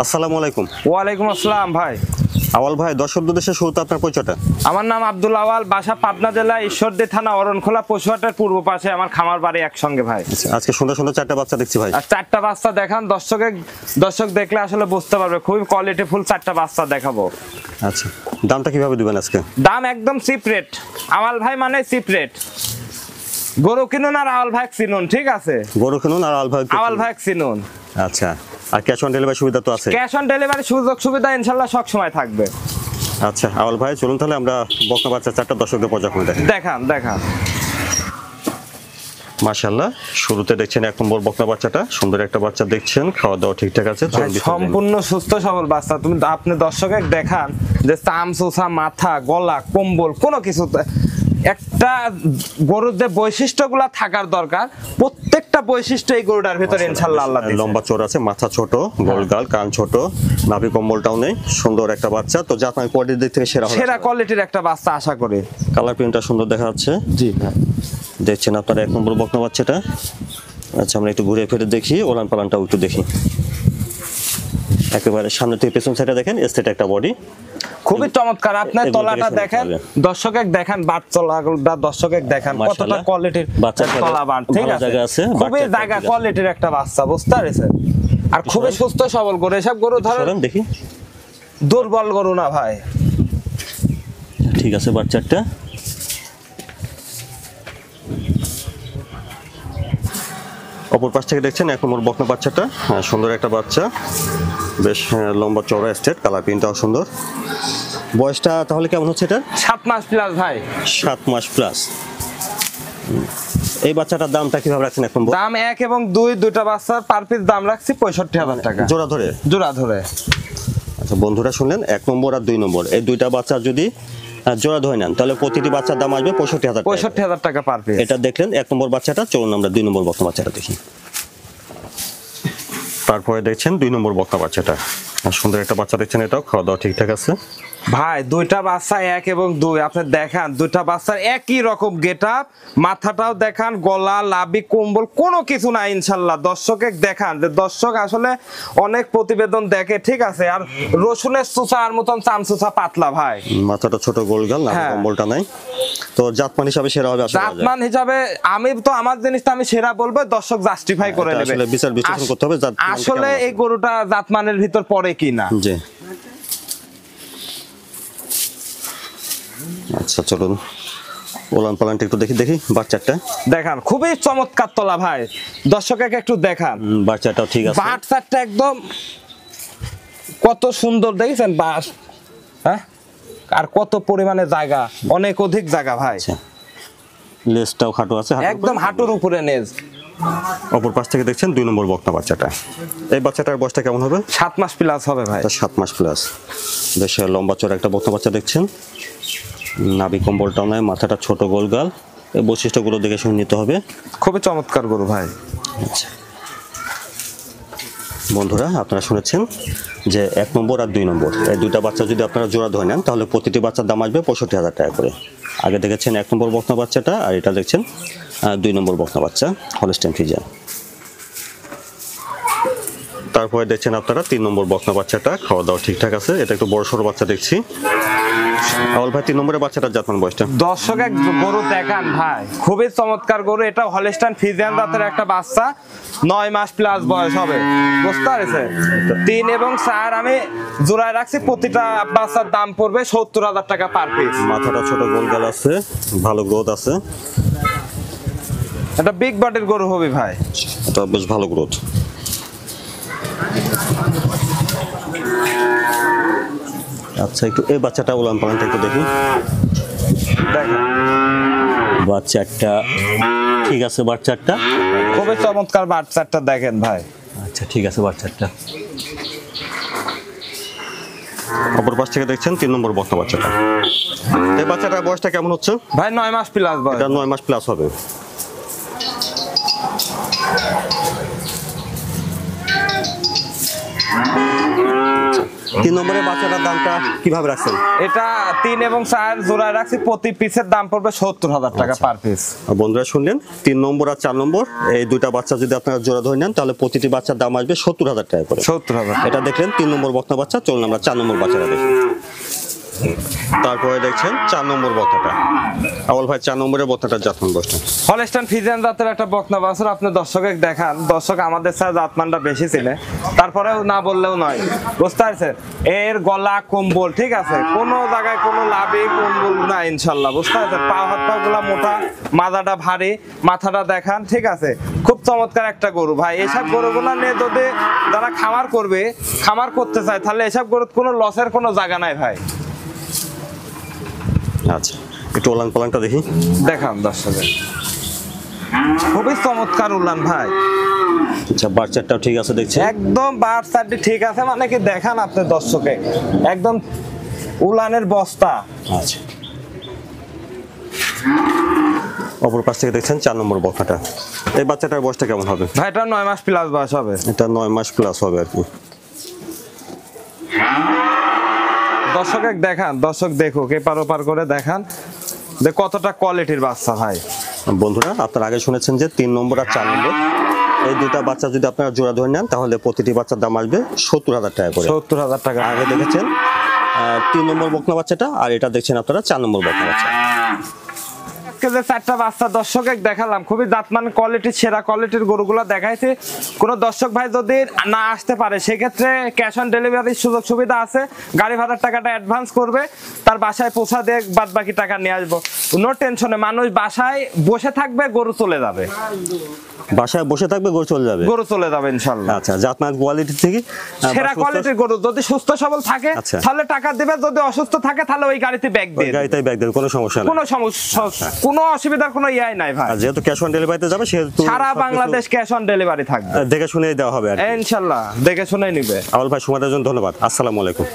আসসালামু আলাইকুম। ওয়ালাইকুম আসসালাম ভাই। আওয়াল ভাই, দর্শক দেশের শুরুতে আপনার পরিচয়টা। আমার নাম আব্দুল আওয়াল, বাসা পাবনা জেলা ঈশ্বরদী থানা অরণখোলা পশুহাটের পূর্ব পাশে আমার খামার বাড়ি একসঙ্গে ভাই। আজকে সুন্দর সুন্দর চারটা বাচ্চা দেখছি ভাই। আর চারটা বাচ্চা দেখান, দর্শক দেখলে আসলে বুঝতে পারবে, খুবই কোয়ালিটি ফুল চারটা বাচ্চা দেখাবো। আচ্ছা, দামটা কিভাবে দিবেন আজকে? দাম একদম চিপ রেট। আওয়াল ভাই মানে চিপ রেট। গরু কিনুন আর আওয়াল ভাই চিনুন, ঠিক আছে? গরু কিনুন আর আওয়াল ভাই চিনুন। আচ্ছা, আর ক্যাশ অন ডেলিভারি সুবিধা তো আছে? ক্যাশ অন ডেলিভারি সুযোগ সুবিধা ইনশাআল্লাহ সব সময় থাকবে। আচ্ছা আওয়াল ভাই, চলুন তাহলে আমরা বকনা বাচ্চা চারটা দর্শকদের পর্যায়ক্রমে দেখান। মাশাআল্লাহ, শুরুতে দেখছেন এক নম্বর বকনা বাচ্চাটা, সুন্দর একটা বাচ্চা দেখছেন, খাওয়া দাওয়া ঠিকঠাক আছে, সম্পূর্ণ সুস্থ সবল বাচ্চা। আপনি দর্শকে দেখান যে চাম চোষা, মাথা, গলা, কম্বল কোনো কিছু। একটা গরুর যে বৈশিষ্ট্যগুলো থাকার দরকার, প্রত্যেকটা বৈশিষ্ট্য এই গরুটার ভিতরে ইনশাআল্লাহ আল্লাহ দিয়েছে। লম্বা চওড়া আছে, মাথা ছোট, গোলগাল, কান ছোট, নাভি কম্বলটাও নেই, সুন্দর একটা বাচ্চা। তো জাত আমি কোয়ালিটির দিক থেকে সেরা কোয়ালিটির একটা বাচ্চা আশা করি। কালার প্রিন্টটা সুন্দর দেখা যাচ্ছে। জি ভাই, দেখছেন আপনারা এক নম্বর বকনা বাচ্চাটা। আচ্ছা, আমরা একটু ঘুরে ফিরে দেখি, ওলান পালানটাও একটু দেখি। একেবারে সামনে থেকে পেছন সাইডে দেখেন, স্ট্রেট একটা বডি, খুবই চমৎকার। আপনার তলাটা দেখেন, দর্শকে দেখেন, বাট তলাটা দর্শকে দেখেন কতটা কোয়ালিটির তলা বাট, ঠিক আছে? খুবই জায়গা কোয়ালিটির একটা বাচ্চা, বুঝতে পারছেন? আর খুবই সুস্থ সবল গরু। এসব গরু ধরেন দেখি দুর্বল গরু না ভাই। ঠিক আছে, বাচ্চাটা অপর পাশ থেকে দেখছেন এক নম্বর বকনা বাচ্চাটা। সুন্দর একটা বাচ্চা, বেশ লম্বা চওড়া, স্ট্রেট, কালার প্রিন্টটাও সুন্দর। বয়সটা তাহলে কেমন হচ্ছে এটা? 7 মাস প্লাস ভাই। 7 মাস প্লাস। এই বাচ্চাটার দামটা কিভাবে রাখছেন এখন? দাম 1 এবং 2 দুইটা বাচ্চার পার পিস দাম রাখছি 65,000 টাকা জোড়া ধরে। আচ্ছা বন্ধুরা, শুনলেন, 1 নম্বর আর 2 নম্বর এই দুইটা বাচ্চা যদি জোড়া ধরে নেন তাহলে প্রতিটি বাচ্চার দাম আসবে 65,000 টাকা পার পিস। এটা দেখলেন 1 নম্বর বাচ্চাটা। চলুন আমরা 2 নম্বর বকনা বাচ্চাটা দেখি। তারপরে দেখছেন 2 নম্বর বকনা বাচ্চাটা। সুন্দর একটা বাচ্চা দেখছেন, এটাও খাওয়া দাওয়া ঠিকঠাক আছে ভাই। দুইটা বাচ্চা 1 এবং 2, আপনি দেখান দুইটা বাচ্চার একই রকম গেটআপ, মাথাটাও দেখান, গলা, লাভি, কম্বল কোনো কিছু না ইনশাআল্লাহ। দর্শকে দেখান যে দর্শক আসলে অনেক প্রতিবেদন দেখে, ঠিক আছে? আর রসুনের চুচার মতন চামচুচা পাতলা ভাই, মাথাটা ছোট, গোলগাল, না কম্বলটা নাই। তো জাতমান হিসাবে সেরা হবে আসলে। জাতমান হিসাবে আমি তো আমার জিনিসটা আমি সেরা বলবো, দর্শক জাস্টিফাই করে নেবে। আসলে বিচার বিশ্লেষণ করতে হবে আসলে এই গরুটা জাতমানের ভিতর পড়ে কিনা। জি, আচ্ছা চলুন ওলান পালানটা একটু দেখি বাচ্চাটা দেখান, খুবই চমৎকার তলা ভাই। দর্শককে একটু দেখান, বাচ্চাটাও ঠিক আছে। বাচ্চাটা একদম কত সুন্দর দেখেছেন বাস, হ্যাঁ? আর কত পরিমাণে জায়গা, অনেক অধিক জায়গা ভাই। লেজটাও খাটো আছে, একদম হাঁটুর উপরে নেজ। অপর পাশ থেকে দেখছেন 2 নম্বর বকনা বাচ্চাটা। এই বাচ্চাটার বয়সটা কেমন হবে? 7 মাস প্লাস হবে ভাই। 7 মাস প্লাস। বেশ লম্বা চড়া একটা বকনা বাচ্চা দেখছেন, নাভি কম্বলটাও নয়, মাথাটা ছোট, গোলগাল। এই বৈশিষ্ট্যগুলো দেখে শুনে নিতে হবে। খুবই চমৎকার গরু ভাই। আচ্ছা বন্ধুরা, আপনারা শুনেছেন যে 1 নম্বর আর 2 নম্বর এই দুইটা বাচ্চা যদি আপনারা জোড়া ধরে নেন তাহলে প্রতিটি বাচ্চার দাম আসবে 65,000 টাকা করে। আগে দেখেছেন 1 নম্বর বকনা বাচ্চাটা, আর এটা দেখছেন 2 নম্বর বকনা বাচ্চা, হলস্টাইন ফ্রিজিয়ান। তারপরে দেখছেন আপনারা 3 নম্বর বকনা বাচ্চাটা, খাওয়া দাওয়া ঠিকঠাক আছে, এটা একটু বড় সড়ো বাচ্চা দেখছি। আওয়াল ভাই, 3 নম্বরের বাচ্চাটার জাতমান বয়সটা? দর্শক এক গরু দেখান ভাই, খুবই চমৎকার গরু। এটা হলস্টাইন ফ্রিজিয়ান জাতের একটা বাচ্চা, 9 মাস প্লাস বয়স হবে, বুঝতে পারছেন? 3 এবং 4 আমি জোড়ায় রাখছি, প্রতিটা বাচ্চার দাম পড়বে 70,000 টাকা পার পিস। মাথাটা ছোট, গোলগাল আছে, ভালো গ্রোথ আছে। এটা বিগ বডির গরু হবে ভাই, এটা বেশ ভালো গ্রোথ। আচ্ছা, একটু এই বাচ্চাটা উলান পালানটা একটু দেখি। বাচ্চাটা ঠিক আছে, বাচ্চাটা খুবই চমৎকার বাচ্চাটা দেখেন ভাই। আচ্ছা ঠিক আছে, বাচ্চাটা। অপর পাশ থেকে দেখছেন 3 নম্বর বকনা বাচ্চাটা। এই বাচ্চাটার বয়সটা কেমন হচ্ছে ভাই? 9 মাস প্লাস বয়স। এটা 9 মাস প্লাস হবে। 3 নম্বরের বাচ্চাটার দামটা কিভাবে রাখছেন? এটা 3 এবং 4 জোড়ায় রাখছি, প্রতি পিসের দাম পড়বে 70,000 টাকা পার পিস। বন্ধুরা শুনলেন, 3 নম্বর আর 4 নম্বর এই দুইটা বাচ্চা যদি আপনারা জোড়া ধরে নেন তাহলে প্রতিটি বাচ্চার দাম আসবে 70,000 টাকা করে। 70,000। এটা দেখলেন 3 নম্বর বকনা বাচ্চা। চলুন আমরা 4 নম্বর বাচ্চাটা দেখি। তারপরে দেখছেন 4 নম্বর বকনাটা। আউল ভাই 4 নম্বরের বকনাটার জাতমান বসছেন। হলস্টাইন ফ্রিজিয়ান জাতের একটা বকনা বাছুর, আপনি দর্শকে দেখান। দর্শক আমাদের সাথে জাতমানটা বেশি ছিল, তারপরেও না বললেও নয়, বুঝতে পারছেন? এর গলা কম্বল ঠিক আছে, কোনো জায়গায় কোনো লাভে কম্বল না ইনশাল্লাহ, বুঝতে পারছেন? পা হাত পা গুলা মোটা, মাথাটা ভারী, মাথাটা দেখান, ঠিক আছে? খুব চমৎকার একটা গরু ভাই। এসব গরুগুলা নিয়ে যদি যারা খামার করবে, খামার করতে চায়, তাহলে এসব গরুর কোনো লসের কোনো জায়গা নাই ভাই। আচ্ছা, একটু ওলান পালানটা দেখি। দেখান দর্শকের, খুবই চমৎকার উলান ভাই। আচ্ছা, বাচ্চাটাও ঠিক আছে দেখছি। একদম বার সাইডে ঠিক আছে, মানে কি দেখান আপনি দর্শকে, একদম উলানের বস্তা। আচ্ছা, অপর পাশ থেকে দেখছেন 4 নম্বর বকনাটা। এই বাচ্চাটার বয়সটা কেমন হবে? ভাই এটা 9 মাস প্লাস বয়স হবে। এটা 9 মাস প্লাস হবে আর কি। দর্শকে দেখান, দর্শক দেখুক, এপার ওপার করে দেখান যে কতটা কোয়ালিটির বাচ্চা ভাই। বন্ধুরা আপনারা আগে শুনেছেন যে 3 নম্বর আর 4 নম্বর এই দুইটা বাচ্চা যদি আপনারা জোড়া ধরে নেন তাহলে প্রতিটি বাচ্চার দাম আসবে 70,000 টাকা করে। 70,000 টাকা। আগে দেখেছেন 3 নম্বর বকনা বাচ্চাটা, আর এটা দেখছেন আপনারা 4 নম্বর বকনা বাচ্চা। আজকে যে 4টা বাচ্চা দর্শকে দেখালাম, খুবই জাতমান কোয়ালিটির, সেরা কোয়ালিটির গরুগুলো দেখাইছে। কোনো দর্শক ভাই যদি না আসতে পারে সেক্ষেত্রে ক্যাশ অন ডেলিভারির সুযোগ সুবিধা আছে। গাড়ি ভাড়ার টাকাটা অ্যাডভান্স করবে, তার বাসায় পৌঁছা দিয়ে বাদ বাকি টাকা নিয়ে আসবো। নো টেনশনে, মানুষ বাসায় বসে থাকবে, গরু চলে যাবে। বাসায় বসে থাকবে, গরু চলে যাবে, গরু চলে যাবে ইনশাআল্লাহ। আচ্ছা, জাতমান কোয়ালিটি থেকে সেরা কোয়ালিটির গরু, যদি সুস্থ সবল থাকে আচ্ছা, তাহলে টাকা দিবে, যদি অসুস্থ থাকে তাহলে ওই গাড়িতে ব্যাগ দিয়ে দিবে। গাড়িতে ব্যাগ দেবে, কোনো সমস্যা নেই, কোনো সমস্যা, কোনো অসুবিধার কোনো ইয়াই নাই ভাই। আর যেহেতু ক্যাশ অন ডেলিভারিতে যাবে সেহেতু সারা বাংলাদেশ ক্যাশ অন ডেলিভারি থাকবে, দেখে শুনে দেওয়া হবে আর কি। ইনশাআল্লাহ দেখে শুনেই নিবে। আউল ভাই সময়ের জন্য ধন্যবাদ। আসসালামু আলাইকুম।